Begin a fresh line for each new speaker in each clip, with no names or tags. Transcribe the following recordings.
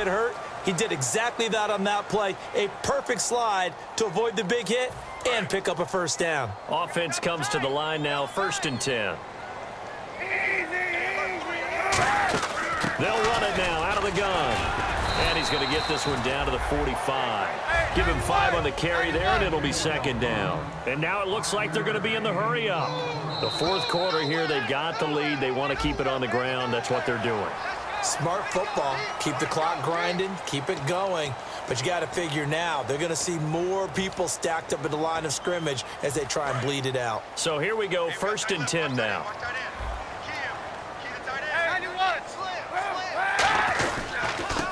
get hurt. He did exactly that on that play. A perfect slide to avoid the big hit and pick up a first down.
Offense comes to the line now, 1st and 10. They'll run it now out of the gun. And he's going to get this one down to the 45. Give him 5 on the carry there, and it'll be 2nd down. And now it looks like they're going to be in the hurry-up. The 4th quarter here, they've got the lead. They want to keep it on the ground. That's what they're doing.
Smart football. Keep the clock grinding. Keep it going. But you got to figure now, they're going to see more people stacked up at the line of scrimmage as they try and bleed it out.
So here we go, 1st and 10 now.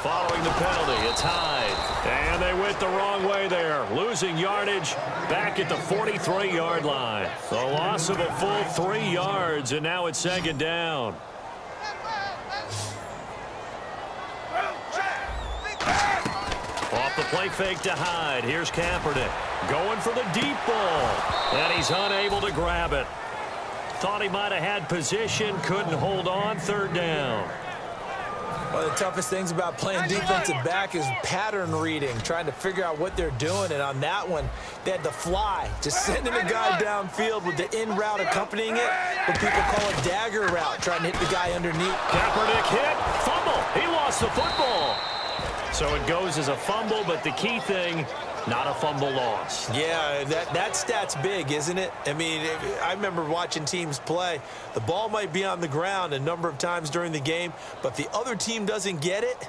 Following the penalty, it's Hyde. And they went the wrong way there. Losing yardage back at the 43-yard line. The loss of a full 3 yards, and now it's 2nd down. Off the play fake to Hyde. Here's Kaepernick going for the deep ball. And he's unable to grab it. Thought he might have had position, couldn't hold on, 3rd down.
One of the toughest things about playing defensive back is pattern reading, trying to figure out what they're doing. And on that one, they had to fly, just sending a guy downfield with the in route accompanying it, what people call a dagger route, trying to hit the guy underneath.
Kaepernick hit, fumble. He lost the football. So it goes as a fumble, but the key thing, not a fumble loss.
Yeah, that stat's big, isn't it? I mean, I remember watching teams play. The ball might be on the ground a number of times during the game, but if the other team doesn't get it,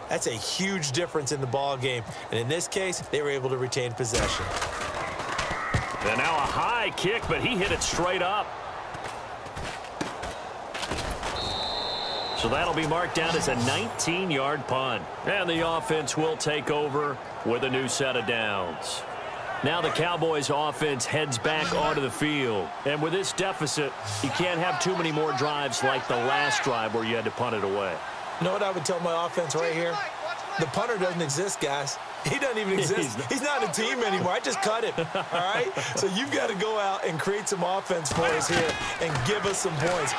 that's a huge difference in the ball game. And in this case, they were able to retain possession.
And now a high kick, but he hit it straight up. So that'll be marked down as a 19-yard punt. And the offense will take over with a new set of downs. Now the Cowboys offense heads back onto the field. And with this deficit, you can't have too many more drives like the last drive where you had to punt it away.
You know what I would tell my offense right here? The punter doesn't exist, guys. He doesn't even exist. He's not a team anymore. I just cut him, all right? So you've got to go out and create some offense for us here and give us some points.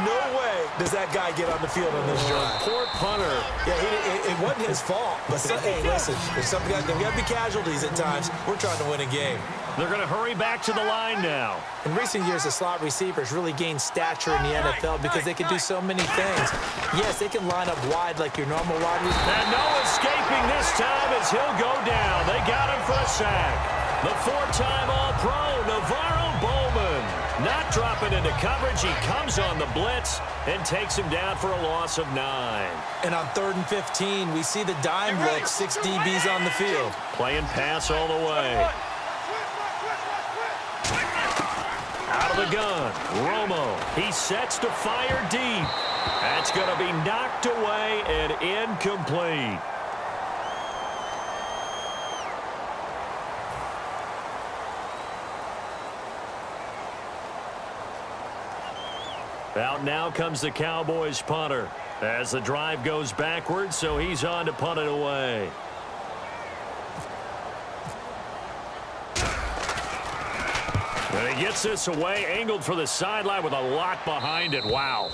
No way does that guy get on the field on this drive.
Poor punter.
Yeah, it wasn't his fault. But, hey, listen, there's got to be casualties at times. We're trying to win a game.
They're going to hurry back to the line now.
In recent years, the slot receivers really gained stature in the NFL because they can do so many things. Yes, they can line up wide like your normal wide receiver.
And no escaping this time as he'll go down. They got him for a sack. The 4-time All-Pro, Navarro Bowman. Not dropping into coverage. He comes on the blitz and takes him down for a loss of 9.
And on 3rd and 15, we see the dime look, 6 DBs on the field.
Playing pass all the way. Out of the gun, Romo. He sets to fire deep. That's going to be knocked away and incomplete. Out now comes the Cowboys punter as the drive goes backwards, so he's on to punt it away. And he gets this away, angled for the sideline with a lot behind it. Wow.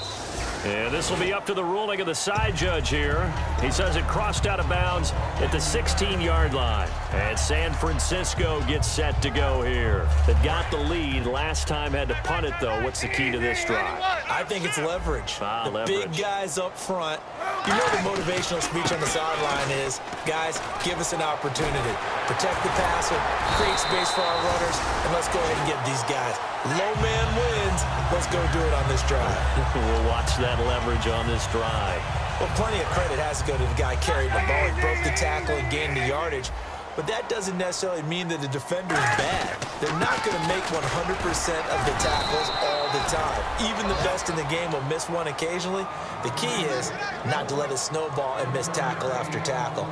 And this will be up to the ruling of the side judge here. He says it crossed out of bounds at the 16-yard line. And San Francisco gets set to go here. They've got the lead. Last time had to punt it, though. What's the key to this drive?
I think it's leverage. Big guys up front. You know the motivational speech on the sideline is, guys, give us an opportunity. Protect the passer, create space for our runners, and let's go ahead and get these guys. Low man wins. Let's go do it on this drive.
We'll watch that leverage on this drive.
Well, plenty of credit has to go to the guy carrying the ball. He broke the tackle and gained the yardage. But that doesn't necessarily mean that the defender is bad. They're not going to make 100% of the tackles all the time. Even the best in the game will miss one occasionally. The key is not to let it snowball and miss tackle after tackle.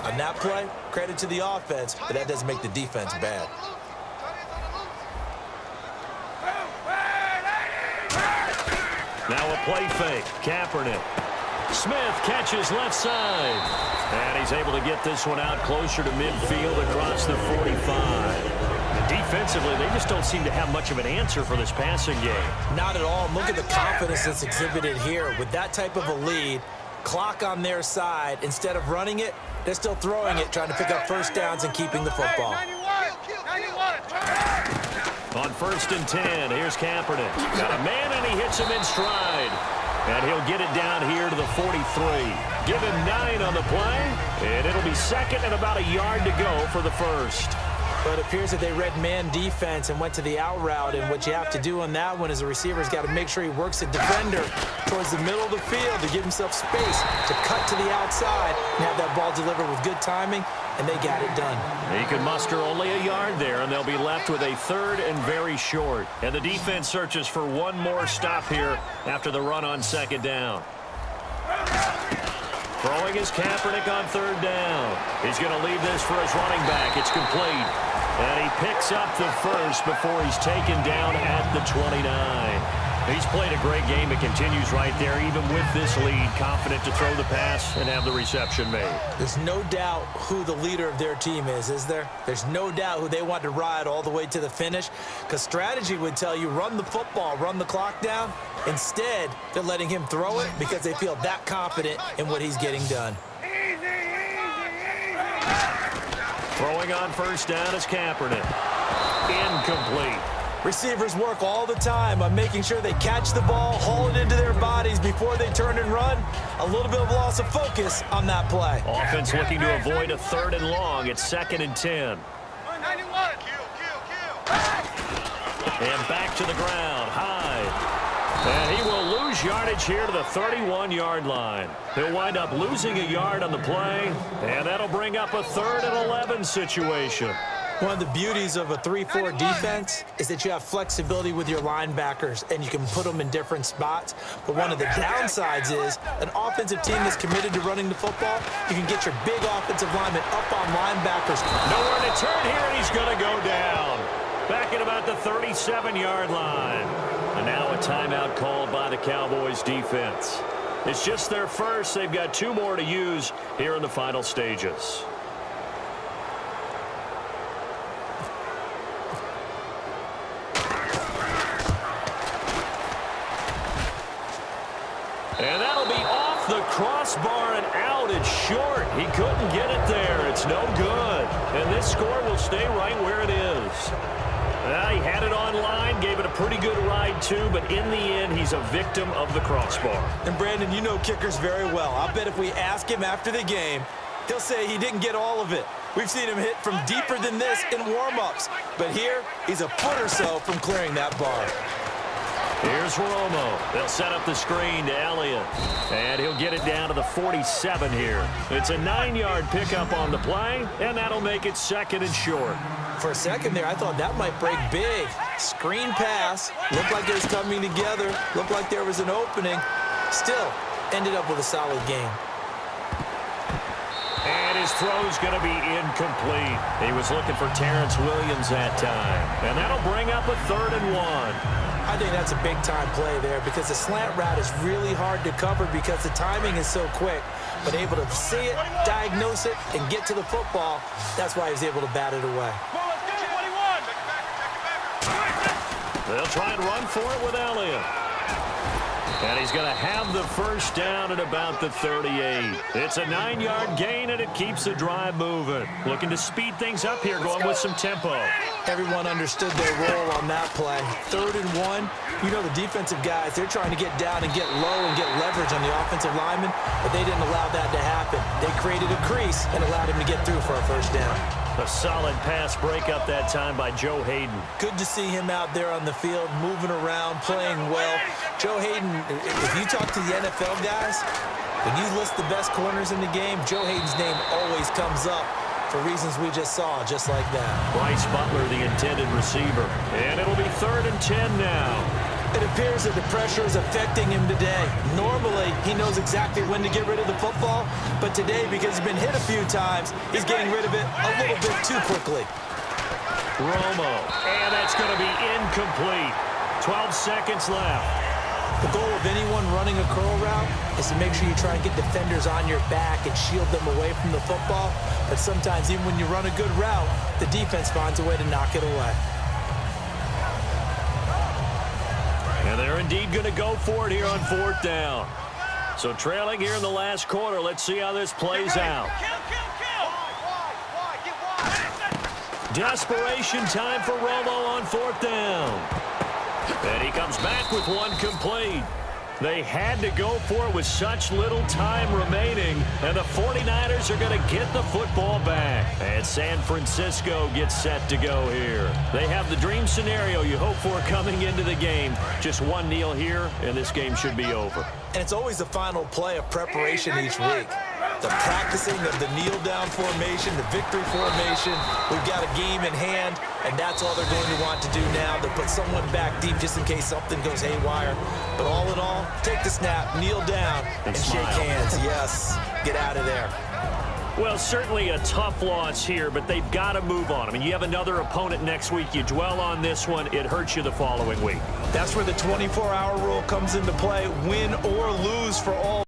On that play, credit to the offense, but that doesn't make the defense bad.
Now a play fake. Kaepernick. Smith catches left side. And he's able to get this one out closer to midfield across the 45. Defensively, they just don't seem to have much of an answer for this passing game.
Not at all. Look at the confidence that's exhibited here. With that type of a lead, Clock on their side. Instead of running it, they're still throwing it, trying to pick up first downs and keeping the football.
On 1st and 10, here's Kaepernick. Got a man, and he hits him in stride. And he'll get it down here to the 43. Give him 9 on the play, and it'll be second and about a yard to go for the first.
But it appears that they read man defense and went to the out route, and what you have to do on that one is the receiver's got to make sure he works the defender towards the middle of the field to give himself space to cut to the outside and have that ball delivered with good timing, and they got it done.
He can muster only a yard there, and they'll be left with a 3rd and very short. And the defense searches for one more stop here after the run on 2nd down. Throwing his Kaepernick on 3rd down. He's going to leave this for his running back. It's complete. And he picks up the first before he's taken down at the 29. He's played a great game. It continues right there, even with this lead, confident to throw the pass and have the reception made.
There's no doubt who the leader of their team is there? There's no doubt who they want to ride all the way to the finish, because strategy would tell you run the football, run the clock down. Instead, they're letting him throw it because they feel that confident in what he's getting done.
Throwing on 1st down is Kaepernick. Incomplete.
Receivers work all the time on making sure they catch the ball, haul it into their bodies before they turn and run. A little bit of loss of focus on that play.
Offense looking to avoid a 3rd and long. It's 2nd and 10. And back to the ground. High. And he will lose yardage here to the 31-yard line. He'll wind up losing a yard on the play, and that'll bring up a 3rd and 11 situation.
One of the beauties of a 3-4 defense is that you have flexibility with your linebackers, and you can put them in different spots. But one of the downsides is an offensive team that's committed to running the football, you can get your big offensive linemen up on linebackers.
Nowhere to turn here, and he's going to go down. Back at about the 37-yard line. And now a timeout called by the Cowboys defense. It's just their first. They've got 2 more to use here in the final stages. And that'll be off the crossbar and out. It's short. He couldn't get it there. It's no good. And this score will stay right where it is. He had it online, gave it a pretty good ride too, but in the end, he's a victim of the crossbar.
And Brandon, you know kickers very well. I bet if we ask him after the game, he'll say he didn't get all of it. We've seen him hit from deeper than this in warm-ups. But here, he's a foot or so from clearing that bar.
Here's Romo. They'll set up the screen to Elliott. And he'll get it down to the 47 here. It's a 9-yard pickup on the play, and that'll make it 2nd and short.
For a second there, I thought that might break big. Screen pass. Looked like it was coming together. Looked like there was an opening. Still, ended up with a solid game.
And his throw's going to be incomplete. He was looking for Terrence Williams that time. And that'll bring up a 3rd and 1.
I think that's a big-time play there because the slant route is really hard to cover because the timing is so quick. But able to see it, diagnose it, and get to the football, that's why he was able to bat it away.
They'll try and run for it with Elliott. And he's going to have the first down at about the 38. It's a 9-yard gain, and it keeps the drive moving. Looking to speed things up here, going with some tempo.
Everyone understood their role on that play. 3rd and 1. You know the defensive guys, they're trying to get down and get low and get leverage on the offensive lineman, but they didn't allow that to happen. They created a crease and allowed him to get through for a first down.
A solid pass breakup that time by Joe Hayden.
Good to see him out there on the field, moving around, playing well. Joe Hayden, if you talk to the NFL guys, when you list the best corners in the game, Joe Hayden's name always comes up for reasons we just saw, just like that.
Bryce Butler, the intended receiver. And it'll be 3rd and 10 now.
It appears that the pressure is affecting him today. Normally, he knows exactly when to get rid of the football, but today, because he's been hit a few times, he's getting rid of it a little bit too quickly.
Romo, and that's going to be incomplete. 12 seconds left.
The goal of anyone running a curl route is to make sure you try and get defenders on your back and shield them away from the football, but sometimes even when you run a good route, the defense finds a way to knock it away.
And they're indeed going to go for it here on 4th down. So trailing here in the last quarter. Let's see how this plays out. Desperation time for Romo on 4th down. And he comes back with one complete. They had to go for it with such little time remaining, and the 49ers are going to get the football back. And San Francisco gets set to go here. They have the dream scenario you hope for coming into the game. Just one kneel here, and this game should be over.
And it's always the final play of preparation each week. The practicing of the kneel-down formation, the victory formation. We've got a game in hand, and that's all they're going to want to do now. They'll put someone back deep just in case something goes haywire. But all in all, take the snap, kneel down, and shake hands. Yes, get out of there.
Well, certainly a tough loss here, but they've got to move on. I mean, you have another opponent next week. You dwell on this one, it hurts you the following week.
That's where the 24-hour rule comes into play. Win or lose for all.